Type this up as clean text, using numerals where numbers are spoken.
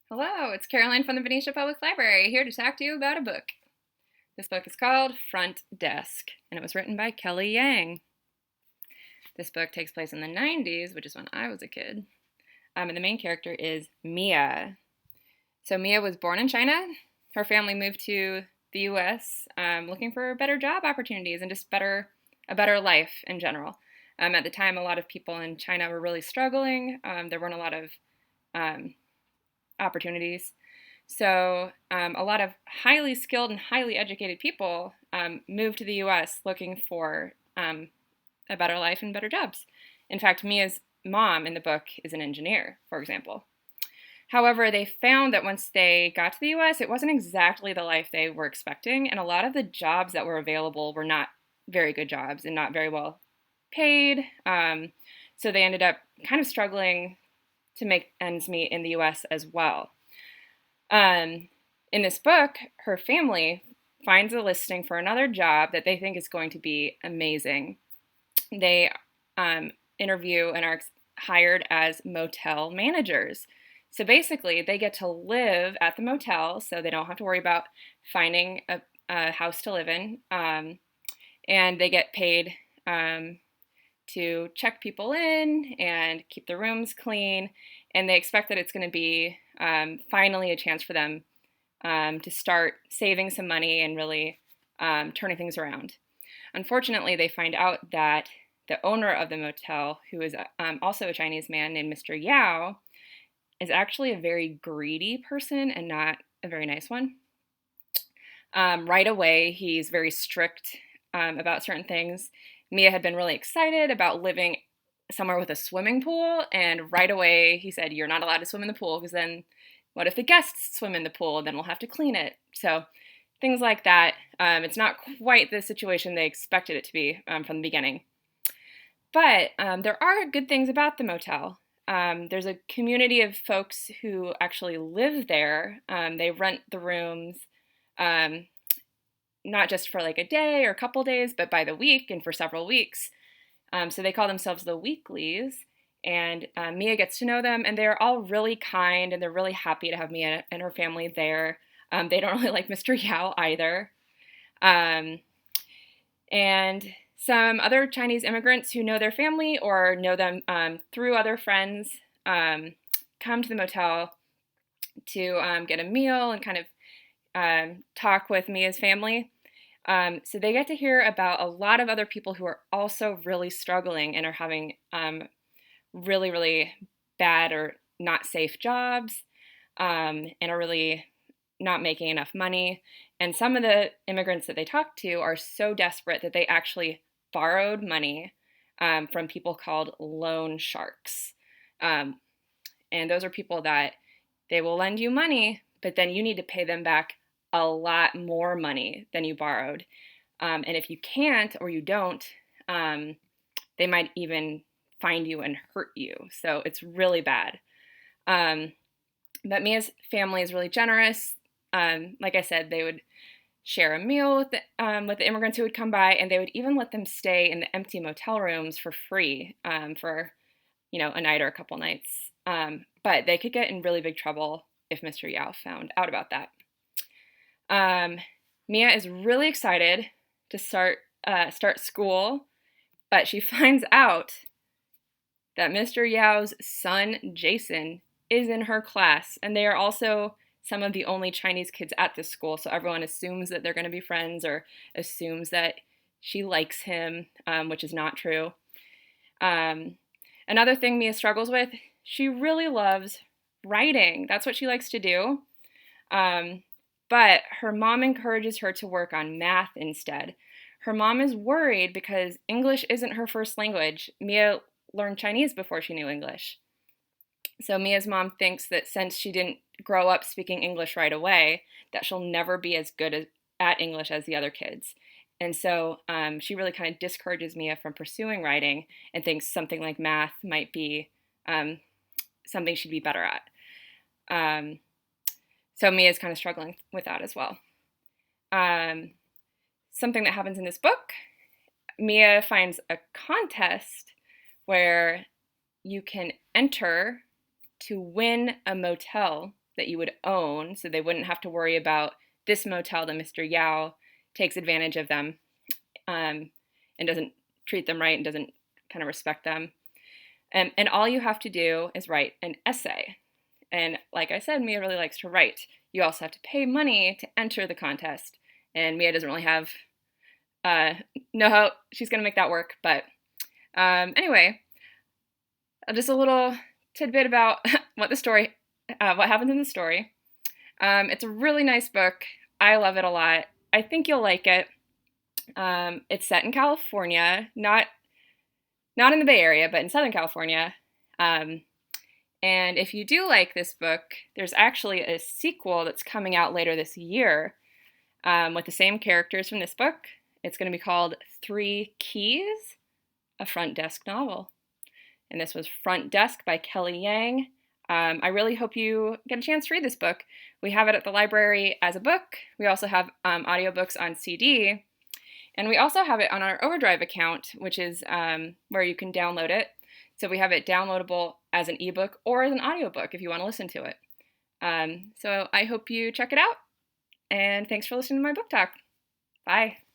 Hello, it's Caroline from the Venetia Public Library, here to talk to you about a book. This book is called Front Desk, and it was written by Kelly Yang. This book takes place in the 90s, which is when I was a kid, and the main character is Mia. So Mia was born in China. Her family moved to the U.S. Looking for better job opportunities and just a better life in general. At the time, a lot of people in China were really struggling. There weren't a lot of opportunities. So a lot of highly skilled and highly educated people moved to the U.S. looking for a better life and better jobs. In fact, Mia's mom in the book is an engineer, for example. However, they found that once they got to the U.S., it wasn't exactly the life they were expecting, and a lot of the jobs that were available were not very good jobs and not very well paid. So they ended up kind of struggling to make ends meet in the U.S. as well. In this book, her family finds a listing for another job that they think is going to be amazing. They interview and are hired as motel managers. So basically, they get to live at the motel, so they don't have to worry about finding a house to live in. And they get paid to check people in and keep the rooms clean. And they expect that it's going to be finally a chance for them to start saving some money and really turning things around. Unfortunately, they find out that the owner of the motel, who is also a Chinese man named Mr. Yao, is actually a very greedy person and not a very nice one. Right away, he's very strict about certain things. Mia had been really excited about living somewhere with a swimming pool, and right away he said, "You're not allowed to swim in the pool, because then what if the guests swim in the pool? Then we'll have to clean it." So things like that. It's not quite the situation they expected it to be from the beginning. But there are good things about the motel. There's a community of folks who actually live there. They rent the rooms, not just for like a day or a couple days, but by the week and for several weeks. So they call themselves the Weeklies. And Mia gets to know them, and they're all really kind, and they're really happy to have Mia and her family there. They don't really like Mr. Yao either. And some other Chinese immigrants who know their family or know them through other friends come to the motel to get a meal and kind of talk with Mia's family. So they get to hear about a lot of other people who are also really struggling and are having really, really bad or not safe jobs and are really not making enough money. And some of the immigrants that they talk to are so desperate that they actually borrowed money from people called loan sharks. And those are people that they will lend you money, but then you need to pay them back a lot more money than you borrowed. And if you can't or you don't, they might even find you and hurt you. So it's really bad. But Mia's family is really generous. Like I said, they would share a meal with the immigrants who would come by, and they would even let them stay in the empty motel rooms for free for a night or a couple nights. But they could get in really big trouble if Mr. Yao found out about that. Mia is really excited to start school, but she finds out that Mr. Yao's son, Jason, is in her class, and they are also some of the only Chinese kids at this school, so everyone assumes that they're going to be friends or assumes that she likes him, which is not true. Another thing Mia struggles with, she really loves writing. That's what she likes to do. But her mom encourages her to work on math instead. Her mom is worried because English isn't her first language. Mia learned Chinese before she knew English. So Mia's mom thinks that since she didn't grow up speaking English right away, that she'll never be as good at English as the other kids. And so she really kind of discourages Mia from pursuing writing and thinks something like math might be something she'd be better at. So Mia's kind of struggling with that as well. Something that happens in this book, Mia finds a contest where you can enter to win a motel that you would own, so they wouldn't have to worry about this motel that Mr. Yao takes advantage of them, and doesn't treat them right and doesn't kind of respect them. And all you have to do is write an essay. And like I said, Mia really likes to write. You also have to pay money to enter the contest. And Mia doesn't really know how she's going to make that work. But anyway, just a little tidbit about what happens in the story. It's a really nice book. I love it a lot. I think you'll like it. It's set in California, not in the Bay Area, but in Southern California. And if you do like this book, there's actually a sequel that's coming out later this year with the same characters from this book. It's going to be called Three Keys, a front desk novel. And this was Front Desk by Kelly Yang. I really hope you get a chance to read this book. We have it at the library as a book. We also have audiobooks on CD. And we also have it on our Overdrive account, which is where you can download it. So we have it downloadable as an ebook or as an audiobook if you want to listen to it. So I hope you check it out. And thanks for listening to my book talk. Bye.